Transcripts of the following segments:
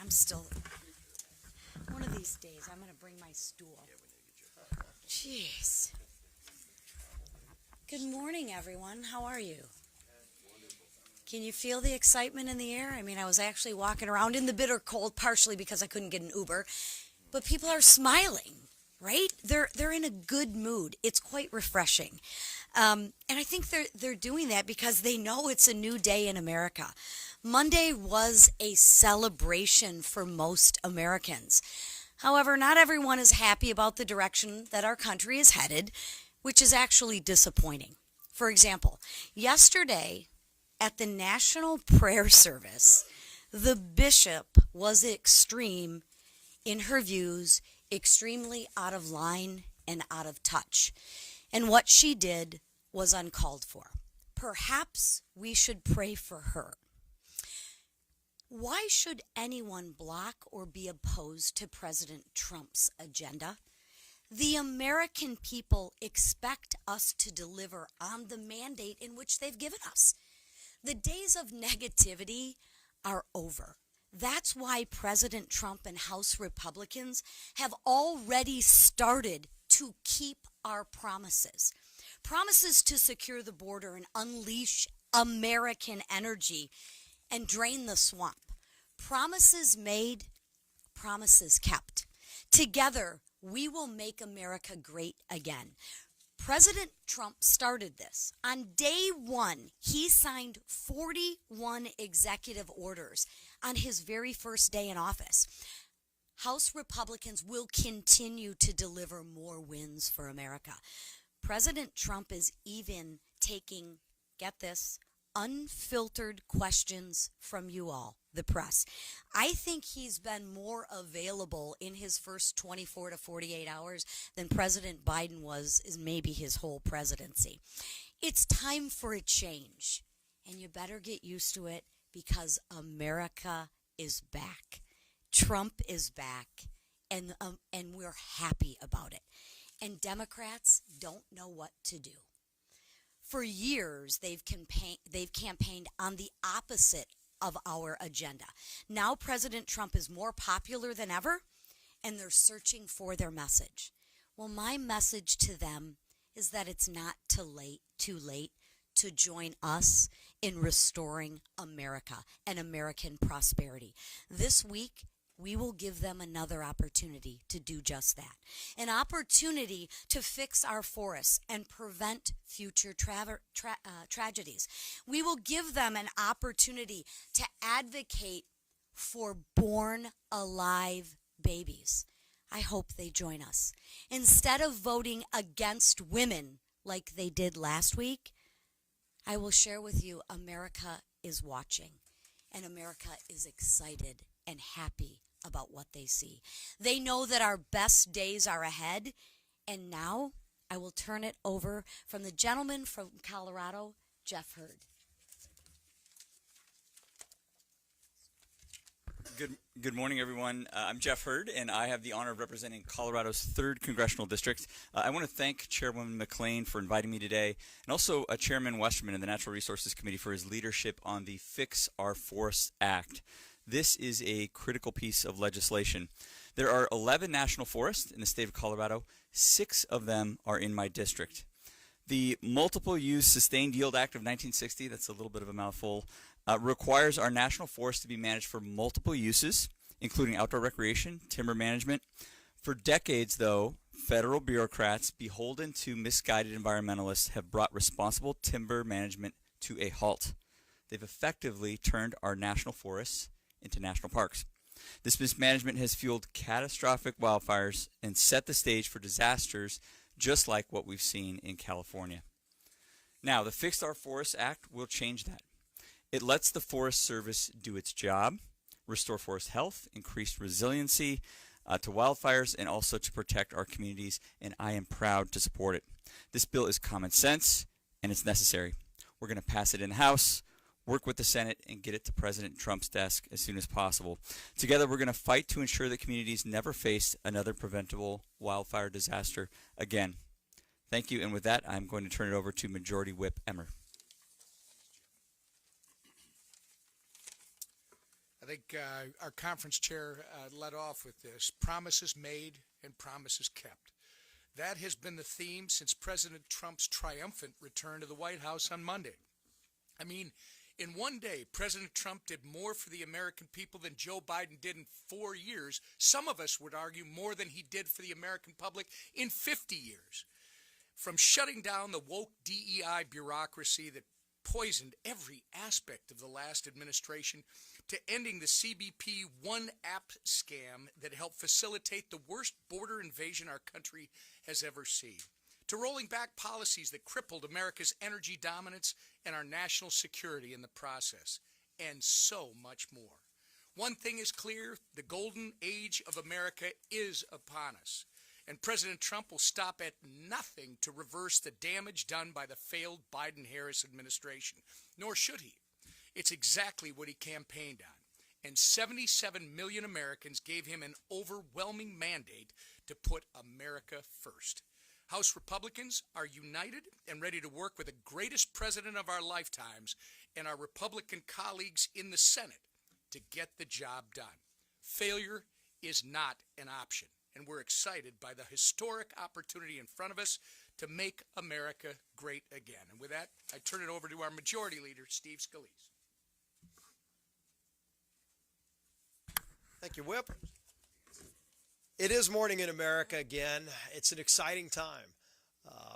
I'm still. One of these days, I'm going to bring my stool. Jeez. Good morning, everyone. How are you? Can you feel the excitement in the air? I mean, I was actually walking around in the bitter cold, partially because I couldn't get an Uber, but people are smiling, right? They're in a good mood. It's quite refreshing, and I think they're doing that because they know it's a new day in America. Monday was a celebration for most Americans. However, not everyone is happy about the direction that our country is headed, which is actually disappointing. For example, yesterday at the National Prayer Service, the bishop was extreme in her views, extremely out of line and out of touch. And what she did was uncalled for. Perhaps we should pray for her. Why should anyone block or be opposed to President Trump's agenda? The American people expect us to deliver on the mandate in which they've given us. The days of negativity are over. That's why President Trump and House Republicans have already started to keep our promises. Promises to secure the border and unleash American energy and drain the swamp. Promises made, promises kept. Together, we will make America great again. President Trump started this. On day one, he signed 41 executive orders on his very first day in office. House Republicans will continue to deliver more wins for America. President Trump is even taking, get this, unfiltered questions from you all, the press. I think he's been more available in his first 24 to 48 hours than President Biden was in maybe his whole presidency. It's time for a change, and you better get used to it because America is back. Trump is back, and we're happy about it. And Democrats don't know what to do. For years, they've campaigned on the opposite of our agenda. Now President Trump is more popular than ever, and they're searching for their message. Well, my message to them is that it's not too late to join us in restoring America and American prosperity. This week, we will give them another opportunity to do just that. An opportunity to fix our forests and prevent future tragedies. We will give them an opportunity to advocate for born alive babies. I hope they join us. Instead of voting against women like they did last week, I will share with you America is watching, and America is excited and happy about what they see. They know that our best days are ahead, and now I will turn it over from the gentleman from Colorado, Jeff Hurd. Good morning, everyone. I'm Jeff Hurd, and I have the honor of representing Colorado's 3rd Congressional District. I want to thank Chairwoman McLean for inviting me today, and also Chairman Westerman of the Natural Resources Committee for his leadership on the Fix Our Forests Act. This is a critical piece of legislation. There are 11 national forests in the state of Colorado. 6 of them are in my district. The Multiple Use Sustained Yield Act of 1960, that's a little bit of a mouthful, requires our national forests to be managed for multiple uses, including outdoor recreation, timber management. For decades, though, federal bureaucrats beholden to misguided environmentalists have brought responsible timber management to a halt. They've effectively turned our national forests into national parks. This mismanagement has fueled catastrophic wildfires and set the stage for disasters just like what we've seen in California. Now, the Fix Our Forests Act will change that. It lets the Forest Service do its job, restore forest health, increase resiliency to wildfires, and also to protect our communities, and I am proud to support it. This bill is common sense, and it's necessary. We're going to pass it in the House, work with the Senate, and get it to President Trump's desk as soon as possible. Together, we're going to fight to ensure that communities never face another preventable wildfire disaster again. Thank you, and with that, I'm going to turn it over to Majority Whip Emmer. I think our conference chair led off with this: promises made and promises kept. That has been the theme since President Trump's triumphant return to the White House on Monday. I mean, in one day, President Trump did more for the American people than Joe Biden did in 4 years. Some of us would argue more than he did for the American public in 50 years. From shutting down the woke DEI bureaucracy that poisoned every aspect of the last administration, to ending the CBP One App scam that helped facilitate the worst border invasion our country has ever seen, to rolling back policies that crippled America's energy dominance and our national security in the process, and so much more. One thing is clear: the golden age of America is upon us, and President Trump will stop at nothing to reverse the damage done by the failed Biden-Harris administration, nor should he. It's exactly what he campaigned on, and 77 million Americans gave him an overwhelming mandate to put America first. House Republicans are united and ready to work with the greatest president of our lifetimes and our Republican colleagues in the Senate to get the job done. Failure is not an option, and we're excited by the historic opportunity in front of us to make America great again. And with that, I turn it over to our Majority Leader, Steve Scalise. Thank you, Whip. It is morning in America again. It's an exciting time.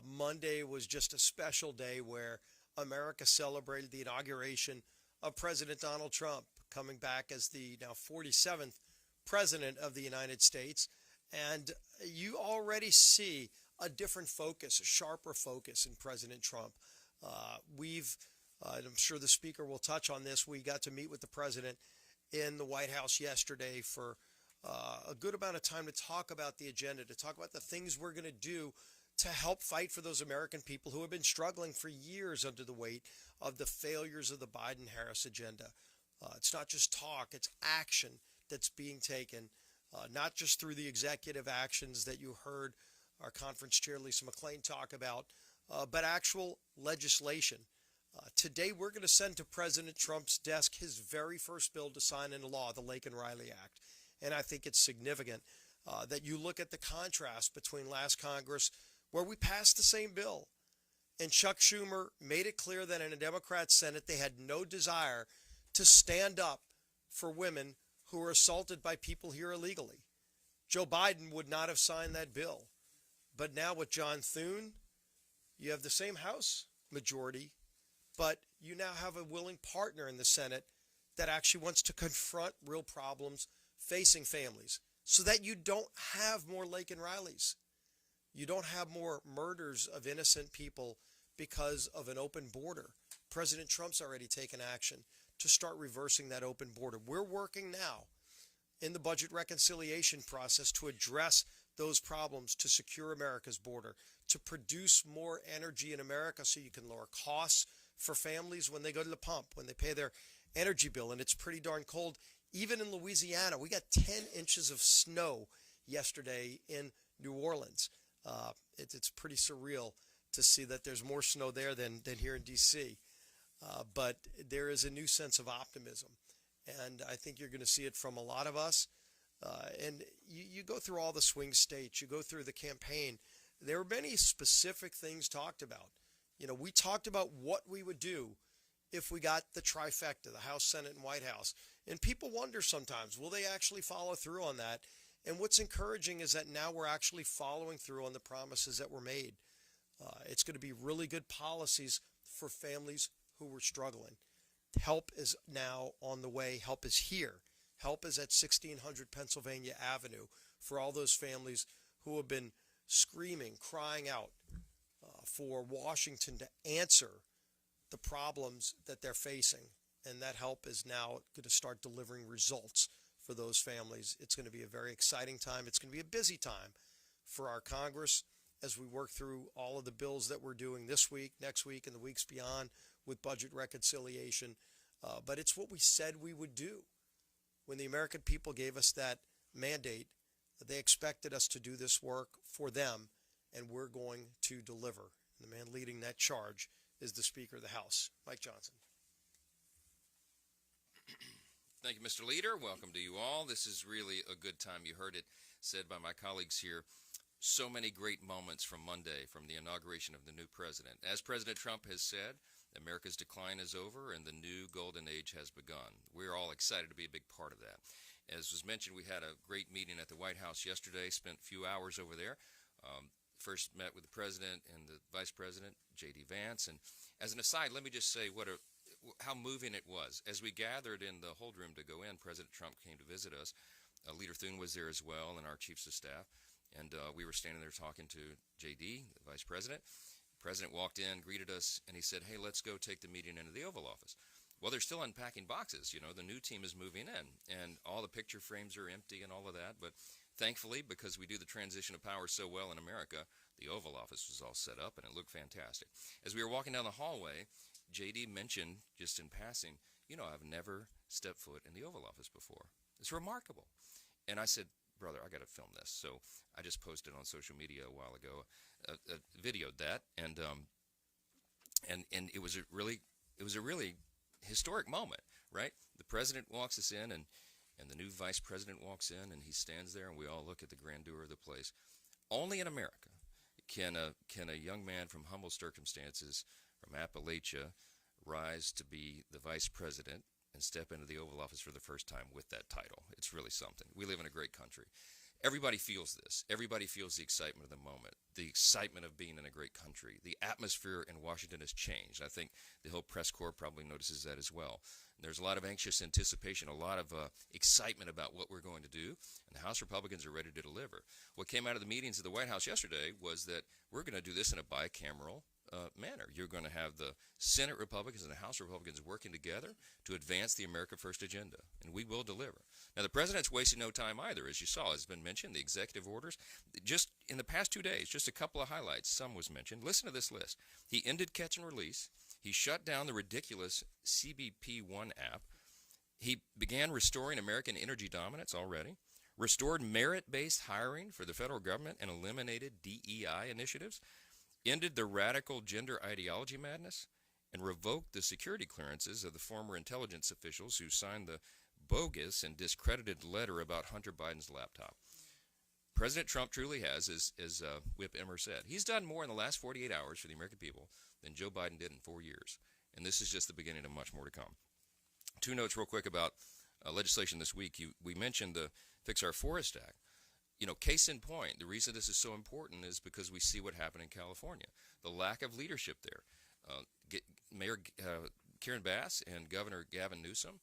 Monday was just a special day where America celebrated the inauguration of President Donald Trump, coming back as the now 47th President of the United States. And you already see a different focus, a sharper focus in President Trump. And I'm sure the Speaker will touch on this, we got to meet with the President in the White House yesterday for a good amount of time to talk about the agenda, to talk about the things we're going to do to help fight for those American people who have been struggling for years under the weight of the failures of the Biden-Harris agenda. It's not just talk, it's action that's being taken, not just through the executive actions that you heard our conference chair, Lisa McClain, talk about, but actual legislation. Today, we're going to send to President Trump's desk his very first bill to sign into law, the Lake and Riley Act. And I think it's significant that you look at the contrast between last Congress, where we passed the same bill, and Chuck Schumer made it clear that in a Democrat Senate, they had no desire to stand up for women who were assaulted by people here illegally. Joe Biden would not have signed that bill. But now with John Thune, you have the same House majority, but you now have a willing partner in the Senate that actually wants to confront real problems facing families so that you don't have more Lake and Rileys. You don't have more murders of innocent people because of an open border. President Trump's already taken action to start reversing that open border. We're working now in the budget reconciliation process to address those problems, to secure America's border, to produce more energy in America so you can lower costs for families when they go to the pump, when they pay their energy bill. And it's pretty darn cold. Even in Louisiana, we got 10 inches of snow yesterday in New Orleans. It's pretty surreal to see that there's more snow there than here in D.C. But there is a new sense of optimism. And I think you're going to see it from a lot of us. And you go through all the swing states. You go through the campaign. There were many specific things talked about. You know, we talked about what we would do if we got the trifecta, the House, Senate, and White House. And people wonder sometimes, will they actually follow through on that? And what's encouraging is that now we're actually following through on the promises that were made. It's going to be really good policies for families who were struggling. Help is now on the way. Help is here. Help is at 1600 Pennsylvania Avenue for all those families who have been screaming, crying out for Washington to answer the problems that they're facing. And that help is now going to start delivering results for those families. It's going to be a very exciting time. It's going to be a busy time for our Congress as we work through all of the bills that we're doing this week, next week, and the weeks beyond with budget reconciliation. But it's what we said we would do. When the American people gave us that mandate, they expected us to do this work for them, and we're going to deliver. And the man leading that charge is the Speaker of the House, Mike Johnson. Thank you, Mr. Leader. Welcome to you all. This is really a good time. You heard it said by my colleagues here. So many great moments from Monday, from the inauguration of the new president. As President Trump has said, America's decline is over and the new golden age has begun. We're all excited to be a big part of that. As was mentioned, we had a great meeting at the White House yesterday, spent a few hours over there. First met with the president and the vice president, J.D. Vance. And as an aside, let me just say how moving it was. As we gathered in the hold room to go in, President Trump came to visit us. Leader Thune was there as well, and our chiefs of staff. And we were standing there talking to J.D., the vice president. The president walked in, greeted us, and he said, "Hey, let's go take the meeting into the Oval Office." Well, they're still unpacking boxes. You know, the new team is moving in, and all the picture frames are empty and all of that. But thankfully, because we do the transition of power so well in America, the Oval Office was all set up, and it looked fantastic. As we were walking down the hallway, J.D. mentioned, just in passing, I've never stepped foot in the Oval Office before. It's remarkable. And I said, "Brother, I got to film this." So I just posted on social media a while ago, videoed that, and it was a really historic moment, right? The president walks us in, and the new vice president walks in, and he stands there, and we all look at the grandeur of the place. Only in America can a young man from humble circumstances, from Appalachia, rise to be the vice president and step into the Oval Office for the first time with that title. It's really something. We live in a great country. Everybody feels this. Everybody feels the excitement of the moment, the excitement of being in a great country. The atmosphere in Washington has changed. I think the Hill Press Corps probably notices that as well. There's a lot of anxious anticipation, a lot of excitement about what we're going to do, and the House Republicans are ready to deliver. What came out of the meetings at the White House yesterday was that we're going to do this in a bicameral manner. You're going to have the Senate Republicans and the House Republicans working together to advance the America First agenda, and we will deliver. Now, the president's wasting no time either, as you saw. Has been mentioned, the executive orders. Just in the past 2 days, just a couple of highlights. Some was mentioned. Listen to this list. He ended catch and release. He shut down the ridiculous CBP-1 app. He began restoring American energy dominance already, restored merit-based hiring for the federal government, and eliminated DEI initiatives, ended the radical gender ideology madness, and revoked the security clearances of the former intelligence officials who signed the bogus and discredited letter about Hunter Biden's laptop. President Trump truly has, as Whip Emmer said, he's done more in the last 48 hours for the American people than Joe Biden did in 4 years. And this is just the beginning of much more to come. 2 notes real quick about legislation this week. We mentioned the Fix Our Forest Act. Case in point, the reason this is so important is because we see what happened in California. The lack of leadership there. Mayor Karen Bass and Governor Gavin Newsom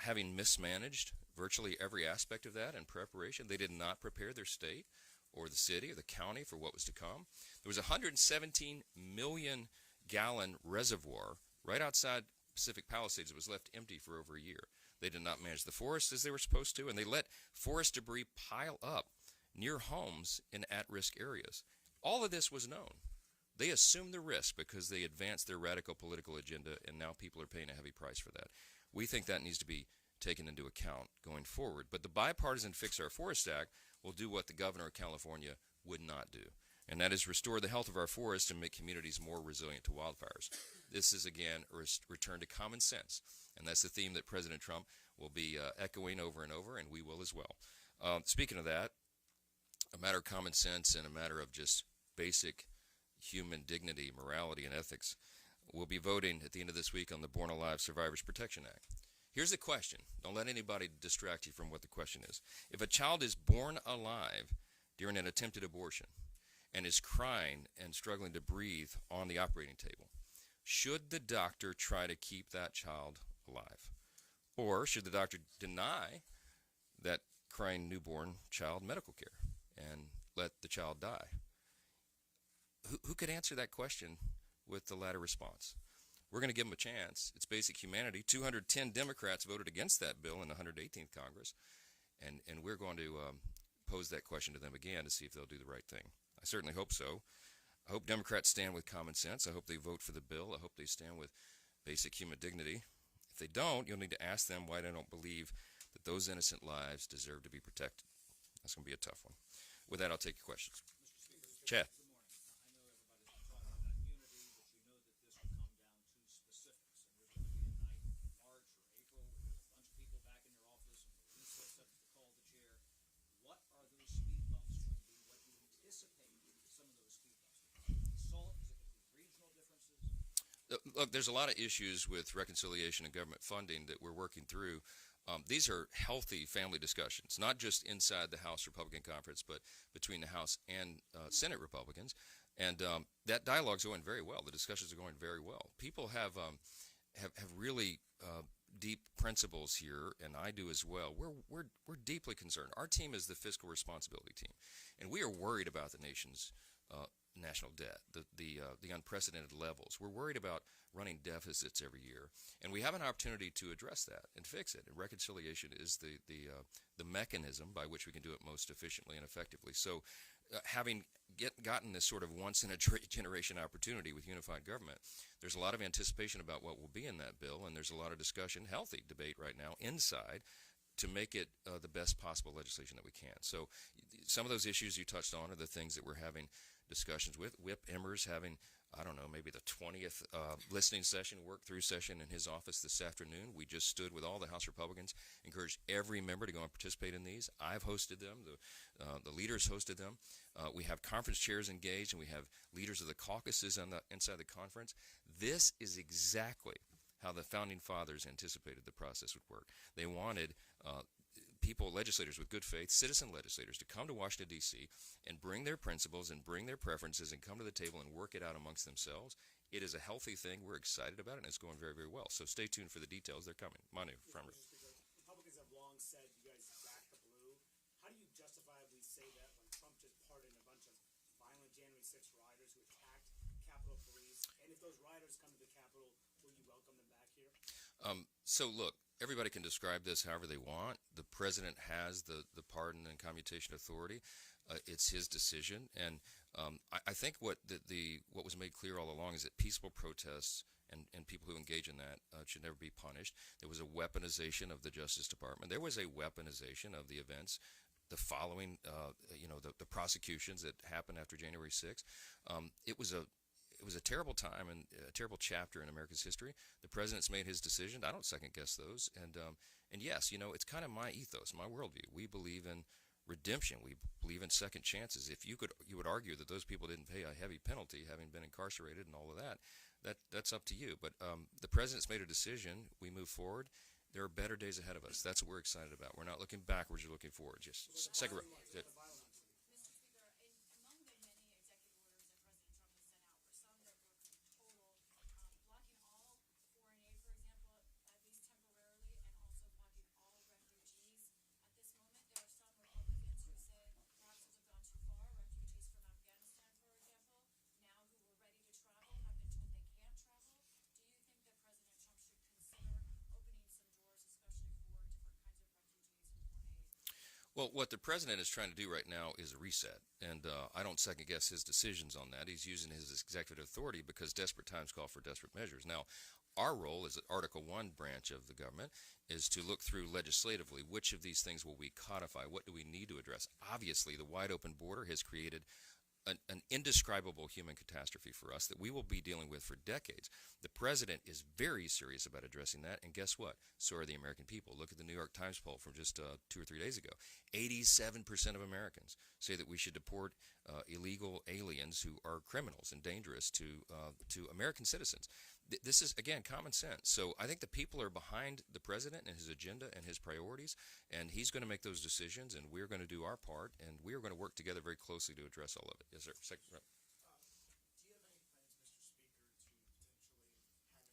having mismanaged virtually every aspect of that in preparation. They did not prepare their state or the city or the county for what was to come. There was a 117 million gallon reservoir right outside Pacific Palisades that was left empty for over a year. They did not manage the forest as they were supposed to, and they let forest debris pile up near homes in at-risk areas. All of this was known. They assumed the risk because they advanced their radical political agenda, and now people are paying a heavy price for that. We think that needs to be taken into account going forward. But the bipartisan Fix Our Forest Act will do what the governor of California would not do, and that is restore the health of our forests and make communities more resilient to wildfires. This is, again, a return to common sense, and that's the theme that President Trump will be echoing over and over, and we will as well. Speaking of that, a matter of common sense and a matter of just basic human dignity, morality, and ethics, we'll be voting at the end of this week on the Born Alive Survivors Protection Act. Here's the question. Don't let anybody distract you from what the question is. If a child is born alive during an attempted abortion and is crying and struggling to breathe on the operating table, should the doctor try to keep that child alive? Or should the doctor deny that crying newborn child medical care and let the child die? Who could answer that question with the latter response? We're going to give them a chance. It's basic humanity. 210 Democrats voted against that bill in the 118th Congress, and we're going to pose that question to them again to see if they'll do the right thing. I certainly hope so. I hope Democrats stand with common sense. I hope they vote for the bill. I hope they stand with basic human dignity. If they don't, you'll need to ask them why they don't believe that those innocent lives deserve to be protected. That's going to be a tough one. With that, I'll take your questions. Chad. Look, there's a lot of issues with reconciliation and government funding that we're working through. These are healthy family discussions, not just inside the House Republican Conference, but between the House and Senate Republicans. And that dialogue's going very well. The discussions are going very well. People have really deep principles here, and I do as well. We're deeply concerned. Our team is the fiscal responsibility team, and we are worried about the nation's national debt, the unprecedented levels. We're worried about running deficits every year, and we have an opportunity to address that and fix it. And reconciliation is the mechanism by which we can do it most efficiently and effectively. So, having gotten this sort of once-in-a-generation opportunity with unified government, there's a lot of anticipation about what will be in that bill, and there's a lot of discussion, healthy debate right now inside, to make it the best possible legislation that we can. So some of those issues you touched on are the things that we're having discussions with. Whip Emmer's having, I don't know, maybe the 20th listening session, work-through session in his office this afternoon. We just stood with all the House Republicans, encouraged every member to go and participate in these. I've hosted them. The leaders hosted them. We have conference chairs engaged, and we have leaders of the caucuses inside the conference. This is exactly how the Founding Fathers anticipated the process would work. They wanted people, legislators with good faith, citizen legislators, to come to Washington, D.C. and bring their principles and bring their preferences and come to the table and work it out amongst themselves. It is a healthy thing. We're excited about it, and it's going very, very well. So stay tuned for the details. They're coming. Manu, from Republicans have long said you guys back the blue. How do you justifiably say that when Trump just pardoned a bunch of violent January 6 rioters who attacked Capitol Police? And if those rioters come to the Capitol, will you welcome them back here? So look, everybody can describe this however they want. The president has the pardon and commutation authority. It's his decision, and I think what was made clear all along is that peaceful protests and people who engage in that should never be punished. There was a weaponization of the Justice Department. There was a weaponization of the events, the following, the prosecutions that happened after January 6th. It was a terrible time and a terrible chapter in America's history. The president's made his decision. I don't second guess those. And yes, it's kind of my ethos, my worldview. We believe in redemption. We believe in second chances. If you would argue that those people didn't pay a heavy penalty, having been incarcerated and all of that's up to you. But the president's made a decision. We move forward. There are better days ahead of us. That's what we're excited about. We're not looking backwards. We're looking forward. Just second row. Mr. Speaker, among the many executive orders that President Trump has sent out, were some that were total, blocking all foreign aid, for example, at least temporarily, and also blocking all refugees. At this moment, there are some Republicans who say perhaps those have gone too far. Refugees from Afghanistan, for example, now who were ready to travel, have been told they can't travel. Do you think that President Trump should consider opening some doors, especially for different kinds of refugees and foreign aid? Well, what the president is trying to do right now is a reset, and I don't second-guess his decisions on that. He's using his executive authority because desperate times call for desperate measures. Now, our role as an Article I branch of the government is to look through legislatively which of these things will we codify, what do we need to address. Obviously, the wide-open border has created an indescribable human catastrophe for us that we will be dealing with for decades. The president is very serious about addressing that, and guess what? So are the American people. Look at the New York Times poll from just 2 or 3 days ago. 87% of Americans say that we should deport illegal aliens who are criminals and dangerous to American citizens. This is, again, common sense. So I think the people are behind the president and his agenda and his priorities, and he's going to make those decisions, and we're going to do our part, and we are going to work together very closely to address all of it. Yes, sir. Second row. Do you have any plans, Mr. Speaker, to potentially have any type of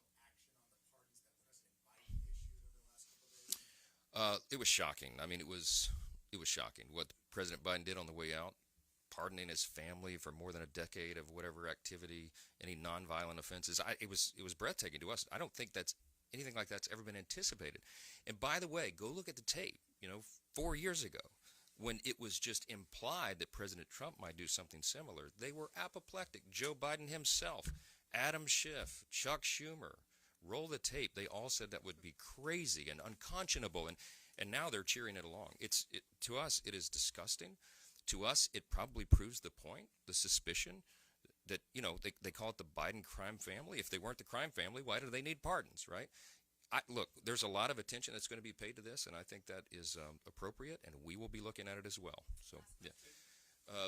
congressional action on the pardons that President Biden issued over the last couple of days? It was shocking. I mean, it was shocking what President Biden did on the way out, pardoning his family for more than a decade of whatever activity, any nonviolent offenses. It was breathtaking to us. I don't think that's anything like that's ever been anticipated. And by the way, go look at the tape. 4 years ago, when it was just implied that President Trump might do something similar, they were apoplectic. Joe Biden himself, Adam Schiff, Chuck Schumer, roll the tape. They all said that would be crazy and unconscionable, and now they're cheering it along. To us, it is disgusting. To us, it probably proves the point, the suspicion that, they call it the Biden crime family. If they weren't the crime family, why do they need pardons, right? Look, there's a lot of attention that's going to be paid to this, and I think that is appropriate, and we will be looking at it as well. So, yeah.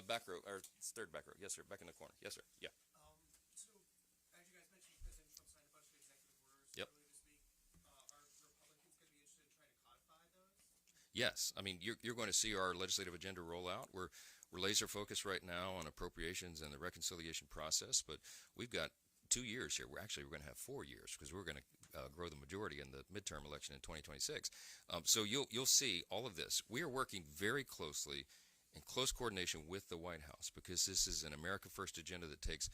Back row, or third back row. Yes, sir. Back in the corner. Yes, sir. Yeah. So, as you guys mentioned, Yes, I mean you're going to see our legislative agenda roll out. We're laser focused right now on appropriations and the reconciliation process, but we've got 2 years here. We're going to have 4 years because we're going to grow the majority in the midterm election in 2026. So you'll see all of this. We are working very closely in close coordination with the White House because this is an America First agenda that takes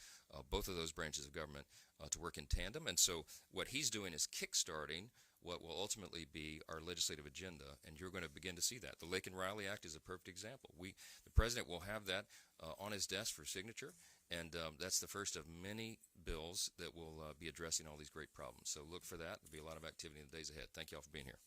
both of those branches of government to work in tandem. And so what he's doing is kickstarting what will ultimately be our legislative agenda, and you're going to begin to see that. The Lake and Riley Act is a perfect example. The president will have that on his desk for signature, and that's the first of many bills that will be addressing all these great problems. So look for that. There'll be a lot of activity in the days ahead. Thank you all for being here.